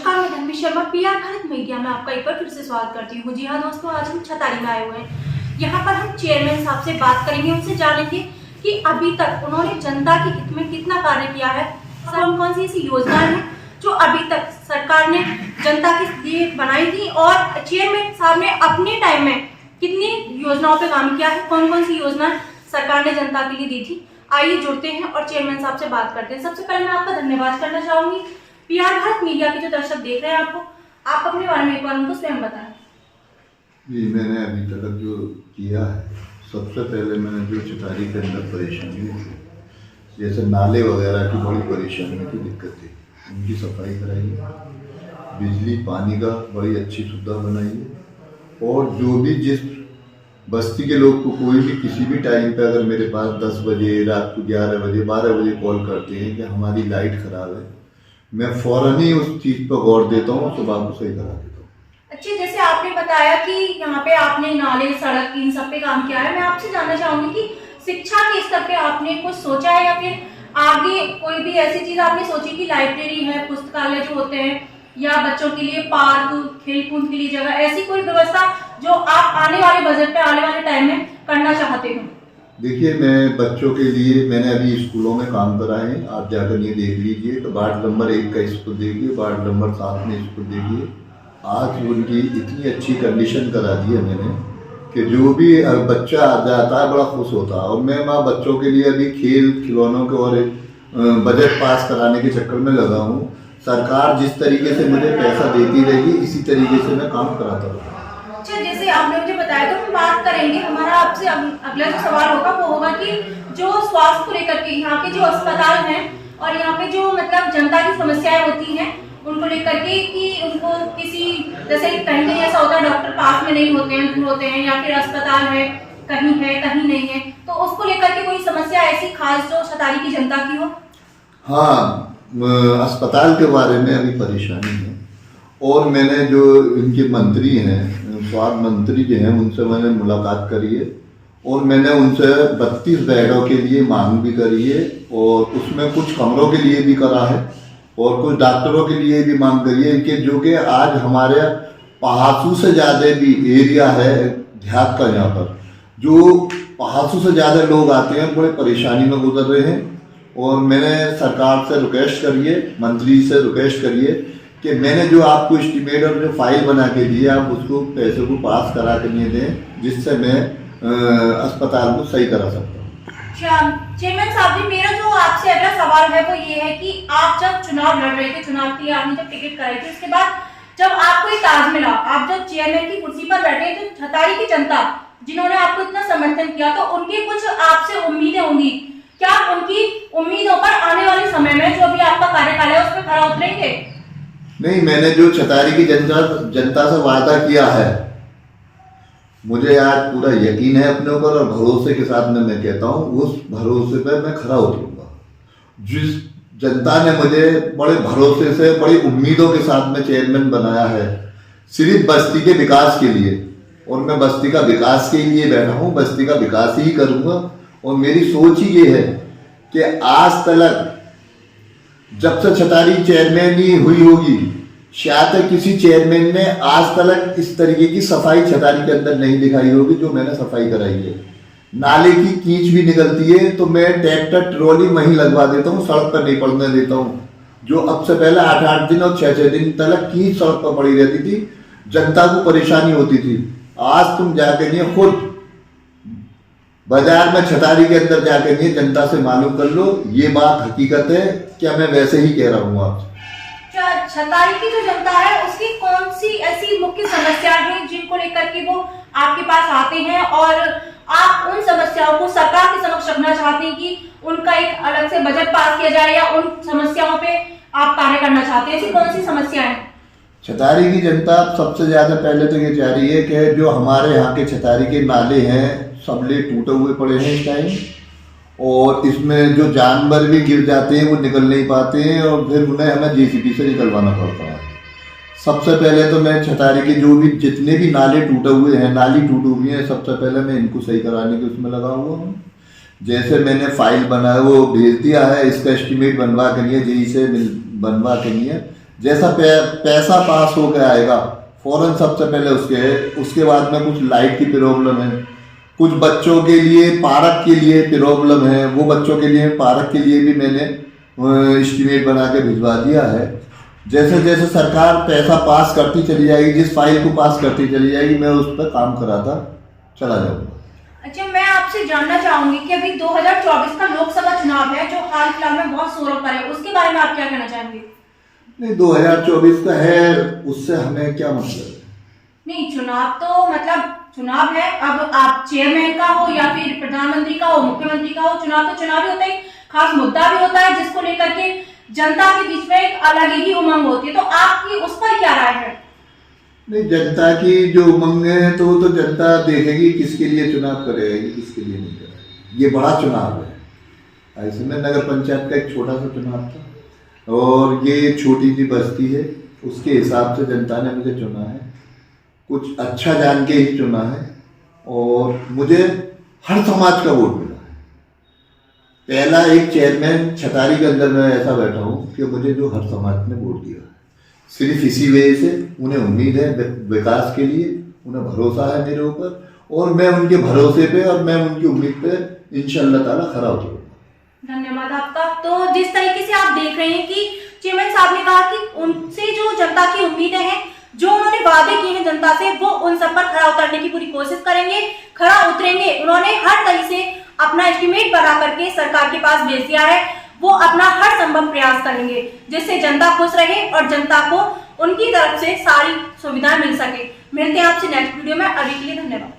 नमस्कार, मैं धर्मी शर्मा पीआर भारत मीडिया में आपका एक बार फिर से स्वागत करती हूँ। जी हाँ दोस्तों, आज हम छतारी में आए हुए हैं। यहाँ पर हम चेयरमैन साहब से बात करेंगे, उनसे जानेंगे कि अभी तक उन्होंने जनता के हित में कितना कार्य किया है, कौन कौन सी ऐसी योजनाएं हैं जो अभी तक सरकार ने जनता के लिए बनाई थी और चेयरमैन साहब ने अपने टाइम में कितनी योजनाओं पे काम किया है, कौन कौन सी योजना सरकार ने जनता के लिए दी थी। आइए जुड़ते हैं और चेयरमैन साहब से बात करते हैं। सबसे पहले मैं आपका धन्यवाद करना चाहूंगी। पीआर भारत मीडिया के जो दर्शक देख रहे हैं आपको, आप अपने बारे में एक बार उनको स्वयं बताएं। जी, मैंने अभी तक जो किया है, सबसे पहले मैंने जो छतारी के अंदर परेशानी थी, जैसे नाले वगैरह की बड़ी परेशानी की दिक्कत थी, उनकी सफाई कराई है। बिजली पानी का बड़ी अच्छी सुविधा बनाई है। और जो भी जिस बस्ती के लोग को कोई भी किसी भी टाइम पे अगर मेरे पास 10 बजे, रात को 11 बजे, 12 बजे कॉल करते हैं कि हमारी लाइट खराब है, मैं फौरन ही उस चीज़ पर गौर देता हूँ, सुबह को सही करा देता हूँ। अच्छा, जैसे आपने बताया कि यहाँ पे आपने नाले, सड़क, इन सब पे काम किया है, मैं आपसे जानना चाहूंगी कि शिक्षा के स्तर पे आपने कुछ सोचा है या फिर आगे कोई भी ऐसी चीज आपने सोची कि लाइब्रेरी है, पुस्तकालय जो होते हैं, या बच्चों के लिए पार्क, खेलकूद के लिए जगह, ऐसी कोई व्यवस्था जो आप आने वाले बजट पे, आने वाले टाइम में करना चाहते हो? देखिए, मैं बच्चों के लिए मैंने अभी स्कूलों में काम करा है, आप जाकर ये देख लीजिए। तो वार्ड नंबर 1 का स्कूल देखिए, वार्ड नंबर 7 में स्कूल देखिए। आज उनकी इतनी अच्छी कंडीशन करा दी है मैंने कि जो भी बच्चा आ जाता है बड़ा खुश होता है। और मैं वहाँ बच्चों के लिए अभी खेल खिलौनों के और बजट पास कराने के चक्कर में लगा हूँ। सरकार जिस तरीके से मुझे पैसा देती रहेगी, इसी तरीके से मैं काम कराता रहूँगा। अच्छा, जैसे आपने मुझे बताया, तो हम बात करेंगे, हमारा आपसे अगला जो सवाल होगा वो होगा कि जो स्वास्थ्य को लेकर के यहाँ के जो अस्पताल हैं और यहाँ पे जो मतलब जनता की समस्याएं होती हैं उनको लेकर के, कि उनको किसी जैसे कहीं कहीं ऐसा होता है डॉक्टर पास में नहीं होते हैं, दूर होते हैं, या फिर अस्पताल है कहीं नहीं है, तो उसको लेकर के कोई समस्या ऐसी खास जो छतारी की जनता की हो? हाँ, अस्पताल के बारे में अभी परेशानी है। और मैंने जो इनके मंत्री हैं, स्वास्थ्य मंत्री जो हैं, उनसे मैंने मुलाकात करी है और मैंने उनसे 32 बेडों के लिए मांग भी करी है। और उसमें कुछ कमरों के लिए भी करा है और कुछ डॉक्टरों के लिए भी मांग करी है कि जो कि आज हमारे 500 से ज़्यादा भी एरिया है देहात का, यहाँ पर जो 500 से ज़्यादा लोग आते हैं, बड़े परेशानी में गुजर रहे हैं। और मैंने सरकार से रिक्वेस्ट करी है, मंत्री से रिक्वेस्ट करी है कि मैंने जो आपको एस्टीमेट और जो फाइल बना के दी है, आप उसको पैसे को पास करा के नहीं दें, जिससे मैं अस्पताल को सही करा सकता हूँ। चेयरमैन साहब जी, मेरा जो आपसे अगला सवाल है वो ये है कि आप जब चुनाव लड़ रहे थे, चुनाव के लिए आपने जब टिकट कराई थी, उसके बाद जब आपको ये ताज मिला, आप जब चेयरमैन की कुर्सी पर बैठे, तो छतारी की जनता जिन्होंने आपको इतना समर्थन किया, तो उनकी कुछ आपसे उम्मीदें होंगी। क्या उनकी उम्मीदों पर आने वाले समय में जो अभी आपका कार्यकाल है उस पर खरा उतरेंगे? नहीं, मैंने जो छतारी की जनता से वादा किया है, मुझे आज पूरा यकीन है अपने ऊपर और भरोसे के साथ में मैं कहता हूँ, उस भरोसे पर मैं खरा उतरूंगा। जिस जनता ने मुझे बड़े भरोसे से, बड़ी उम्मीदों के साथ में चेयरमैन बनाया है, सिर्फ बस्ती के विकास के लिए, और मैं बस्ती का विकास के लिए बैठा हूँ, बस्ती का विकास ही करूँगा। और मेरी सोच ही ये है कि आज तक जब से छतारी चेयरमैन ही हुई होगी, शायद किसी चेयरमैन ने आज तक इस तरीके की सफाई छतारी के अंदर नहीं दिखाई होगी जो मैंने सफाई कराई है। नाले की कीच भी निकलती है तो मैं ट्रैक्टर ट्रॉली वहीं लगवा देता हूँ, सड़क पर नहीं पड़ने देता हूँ। जो अब से पहले 8-8 दिन और 6-6 दिन तक कीच सड़क पर पड़ी रहती थी, जनता को परेशानी होती थी। आज तुम जाके नहीं, खुद बाजार में छतारी के अंदर जाके नहीं, जनता से मालूम कर लो, ये बात हकीकत है। क्या मैं वैसे ही कह रहा हूँ आपसे? छतारी की जो जनता है उसकी कौन सी ऐसी मुख्य समस्या है जिनको लेकर के वो आपके पास आते हैं और आप उन समस्याओं को सरकार के समक्ष रखना चाहते हैं कि उनका एक अलग से बजट पास किया जाए, या उन समस्याओं पे आप कार्य करना चाहते हैं? ऐसी कौन सी समस्या है? छतारी की जनता सबसे ज्यादा पहले तो ये चाह रही है कि जो हमारे यहाँ के छतारी के नाले हैं, सबले टूटे हुए पड़े हैं इस टाइम, और इसमें जो जानवर भी गिर जाते हैं वो निकल नहीं पाते हैं और फिर उन्हें हमें जेसीबी से निकलवाना पड़ता है। सबसे पहले तो मैं छतारी के जो भी जितने भी नाले टूटे हुए हैं, नाली टूटी हुई है, सबसे पहले मैं इनको सही कराने के उसमें लगा हुआ हूँ। जैसे मैंने फाइल बनाया वो भेज दिया है, इसका एस्टीमेट बनवा के लिए जेई से बनवा के लिए जैसा पैसा पास होकर आएगा फौरन सबसे पहले उसके बाद में कुछ लाइट की प्रॉब्लम है, कुछ बच्चों के लिए पार्क के लिए प्रॉब्लम है, वो बच्चों के लिए पार्क के लिए भी मैंने एस्टीमेट बना के भिजवा दिया है। जैसे जैसे सरकार पैसा पास करती चली जाएगी, जिस फाइल को पास करती चली जाएगी, मैं उस पर काम कराता चला जाऊंगा। अच्छा, मैं आपसे जानना चाहूंगी कि अभी 2024 का लोकसभा चुनाव है जो हाल फिलहाल में बहुत शोरों पर है, उसके बारे में आप क्या कहना चाहेंगे? नहीं, 2024 का है, उससे हमें क्या मतलब? नहीं, चुनाव तो मतलब चुनाव है, अब आप चेयरमैन का हो या फिर प्रधानमंत्री का हो, मुख्यमंत्री का हो, चुनाव तो चुनाव ही होता है, खास मुद्दा भी होता है जिसको लेकर के जनता के बीच में एक अलग ही उमंग होती है, तो आपकी उस पर क्या राय है? नहीं, जनता की जो उमंग है तो वो तो जनता देखेगी किसके लिए चुनाव करेगी, किसके लिए नहीं करेगी। ये बड़ा चुनाव है, ऐसे में नगर पंचायत का एक छोटा सा चुनाव था और ये छोटी सी बस्ती है, उसके हिसाब से जनता ने मुझे चुना है, कुछ अच्छा जान के ही चुना है और मुझे हर समाज का वोट मिला है। पहला एक चेयरमैन छतारी के अंदर मैं ऐसा बैठा हूँ कि मुझे जो हर समाज ने वोट दिया, सिर्फ इसी वजह से उन्हें उम्मीद है विकास के लिए, उन्हें भरोसा है मेरे ऊपर और मैं उनके भरोसे पे और मैं उनकी उम्मीद पे इंशाअल्लाह ताला खरा उतरूंगा। धन्यवाद आपका। तो जिस तरीके से आप देख रहे हैं कि चेयरमैन साहब ने कहा कि उनसे जो जनता की उम्मीदें हैं, जो उन्होंने वादे किए हैं जनता से, वो उन सब पर खरा उतरने की पूरी कोशिश करेंगे, खरा उतरेंगे। उन्होंने हर तरह से अपना एस्टीमेट बना करके सरकार के पास भेज दिया है, वो अपना हर संभव प्रयास करेंगे जिससे जनता खुश रहे और जनता को उनकी तरफ से सारी सुविधाएं मिल सके। मिलते हैं आपसे नेक्स्ट वीडियो में, अभी के लिए धन्यवाद।